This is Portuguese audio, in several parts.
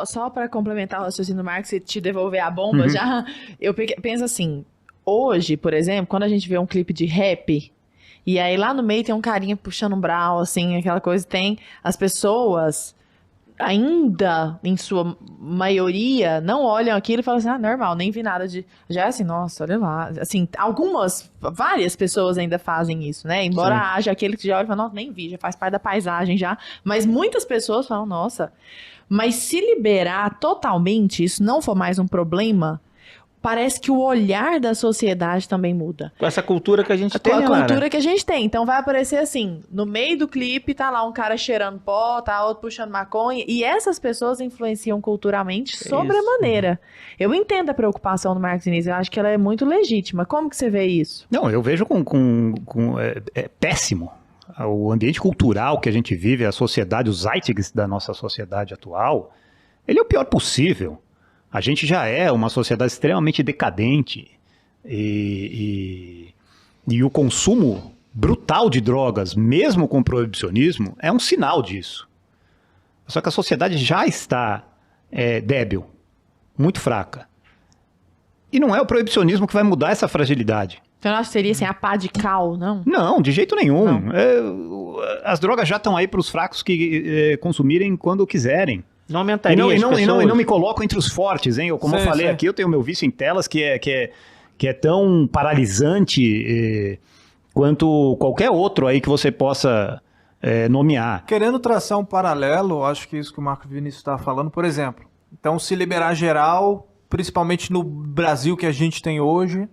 Só para complementar o raciocínio do Marx e te devolver a bomba já, eu penso assim, hoje, por exemplo, quando a gente vê um clipe de rap, e aí lá no meio tem um carinha puxando um brau, assim, aquela coisa, tem as pessoas ainda, em sua maioria, não olham aquilo e falam assim, normal, nem vi nada de... Já é assim, nossa, olha lá. Assim, várias pessoas ainda fazem isso, né? Embora haja aquele que já olha e fala, nossa, nem vi, já faz parte da paisagem já. Mas muitas pessoas falam, nossa... Mas se liberar totalmente, isso não for mais um problema, parece que o olhar da sociedade também muda. Com essa cultura que a gente tem, Com a Lara. cultura que a gente tem. Então vai aparecer assim, no meio do clipe tá lá um cara cheirando pó, tá outro puxando maconha, e essas pessoas influenciam culturalmente sobremaneira. Eu entendo a preocupação do Marcos Diniz, eu acho que ela é muito legítima. Como que você vê isso? Não, eu vejo é péssimo. O ambiente cultural que a gente vive, a sociedade, o zeitgeist da nossa sociedade atual, ele é o pior possível. A gente já é uma sociedade extremamente decadente e o consumo brutal de drogas, mesmo com o proibicionismo, é um sinal disso. Só que a sociedade já está débil, muito fraca. E não é o proibicionismo que vai mudar essa fragilidade. Então, eu acho que seria assim, a pá de cal, não? Não, de jeito nenhum. As drogas já estão aí para os fracos que consumirem quando quiserem. Não aumentaria e não me coloco entre os fortes, hein? Como eu falei aqui, eu tenho meu vício em telas que é tão paralisante quanto qualquer outro aí que você possa nomear. Querendo traçar um paralelo, acho que isso que o Marco Vinícius está falando, por exemplo. Então, se liberar geral, principalmente no Brasil que a gente tem hoje,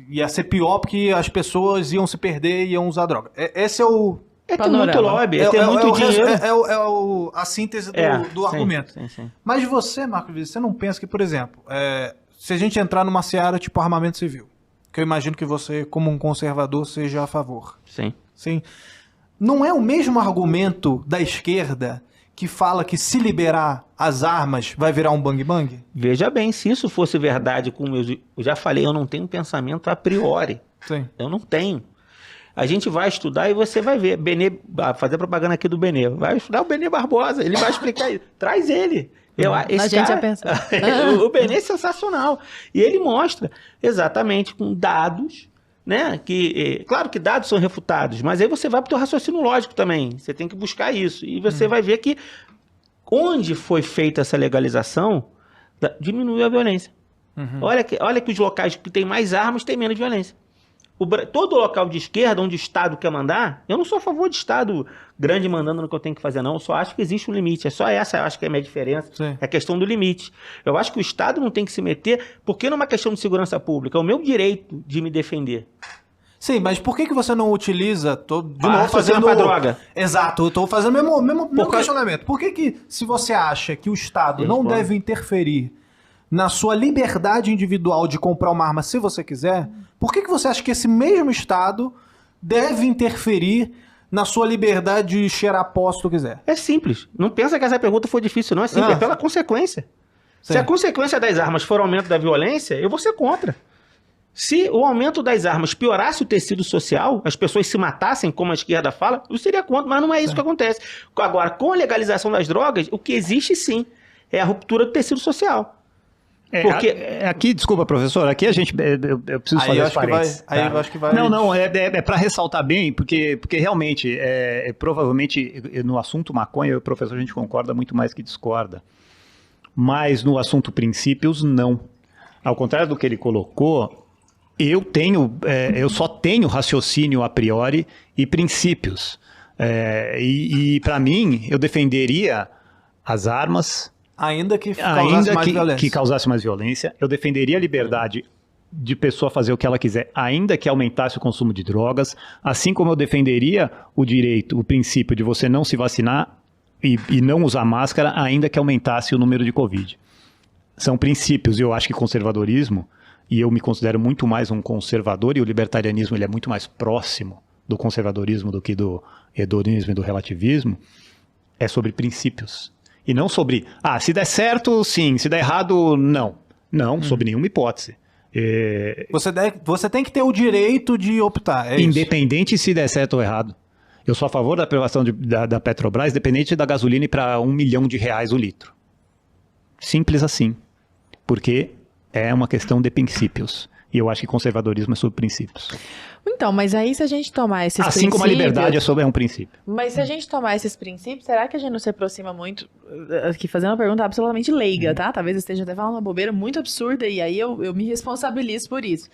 ia ser pior porque as pessoas iam se perder e iam usar droga. Esse é o... ter muito lobby, ter muito dinheiro. A síntese do argumento. Sim. Mas você, Marco Vinícius, você não pensa que, por exemplo, se a gente entrar numa seara tipo armamento civil, que eu imagino que você, como um conservador, seja a favor. Sim. Não é o mesmo argumento da esquerda que fala que se liberar as armas vai virar um bang-bang? Veja bem, se isso fosse verdade, como eu já falei, eu não tenho um pensamento a priori. Sim. Eu não tenho. A gente vai estudar e você vai ver. Fazer propaganda aqui do Benê. Vai estudar o Benê Barbosa, ele vai explicar isso. Traz ele. A gente já pensa. O Benê é sensacional. E ele mostra exatamente com dados, né? Claro que dados são refutados, mas aí você vai para o teu raciocínio lógico também. Você tem que buscar isso. E você vai ver que onde foi feita essa legalização, diminuiu a violência. Olha que os locais que têm mais armas têm menos violência. Todo local de esquerda, onde o Estado quer mandar, eu não sou a favor de Estado grande mandando no que eu tenho que fazer, não. Eu só acho que existe um limite. É só essa, eu acho que é a minha diferença. Sim. É a questão do limite. Eu acho que o Estado não tem que se meter, porque não é uma questão de segurança pública, é o meu direito de me defender. Sim, mas por que você não utiliza... De novo, fazendo pra droga. Exato, eu estou fazendo o mesmo questionamento. Por que se você acha que o Estado não deve interferir na sua liberdade individual de comprar uma arma se você quiser, por que você acha que esse mesmo Estado deve interferir na sua liberdade de cheirar pó se tu quiser? É simples. Não pensa que essa pergunta foi difícil, não. É simples. É pela consequência. Sim. Se a consequência das armas for o aumento da violência, eu vou ser contra. Se o aumento das armas piorasse o tecido social, as pessoas se matassem, como a esquerda fala, eu seria contra, mas não é isso que acontece. Agora, com a legalização das drogas, o que existe sim é a ruptura do tecido social. Porque... Aqui, desculpa, professor, aqui a gente... Eu preciso fazer os parênteses. Eu acho que vai... Não, é para ressaltar bem, porque realmente, provavelmente, no assunto maconha, o professor, a gente concorda muito mais que discorda. Mas no assunto princípios, não. Ao contrário do que ele colocou, eu só tenho raciocínio a priori e princípios. E para mim, eu defenderia as armas... Ainda que causasse mais violência. Eu defenderia a liberdade de pessoa fazer o que ela quiser, ainda que aumentasse o consumo de drogas, assim como eu defenderia o princípio de você não se vacinar e não usar máscara, ainda que aumentasse o número de Covid. São princípios, e eu acho que conservadorismo, e eu me considero muito mais um conservador, e o libertarianismo ele é muito mais próximo do conservadorismo do que do hedonismo e do relativismo, é sobre princípios. E não sobre, se der certo, sim, se der errado, não. Não, sob nenhuma hipótese. Você tem que ter o direito de optar, independente se der certo ou errado. Eu sou a favor da privação da Petrobras, independente da gasolina ir para R$1 milhão o litro. Simples assim. Porque é uma questão de princípios. E eu acho que conservadorismo é sobre princípios. Então, mas aí se a gente tomar esses princípios... Assim como a liberdade é um princípio. Mas se a gente tomar esses princípios, será que a gente não se aproxima muito... Aqui fazendo uma pergunta absolutamente leiga, tá? Talvez eu esteja até falando uma bobeira muito absurda e aí eu me responsabilizo por isso.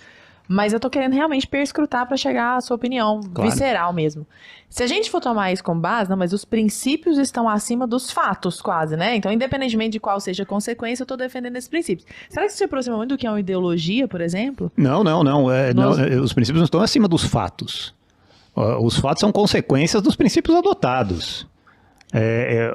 Mas eu tô querendo realmente perscrutar pra chegar à sua opinião, visceral mesmo. Se a gente for tomar isso como base, não, mas os princípios estão acima dos fatos, quase, né? Então, independentemente de qual seja a consequência, eu tô defendendo esses princípios. Será que isso se aproxima muito do que é uma ideologia, por exemplo? Não. Os princípios não estão acima dos fatos. Os fatos são consequências dos princípios adotados.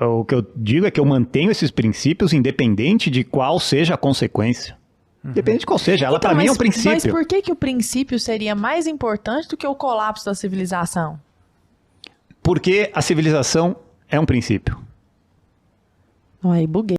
O que eu digo é que eu mantenho esses princípios independente de qual seja a consequência. Depende de qual seja, ela para mim é um princípio. Mas por que o princípio seria mais importante do que o colapso da civilização? Porque a civilização é um princípio. Aí buguei.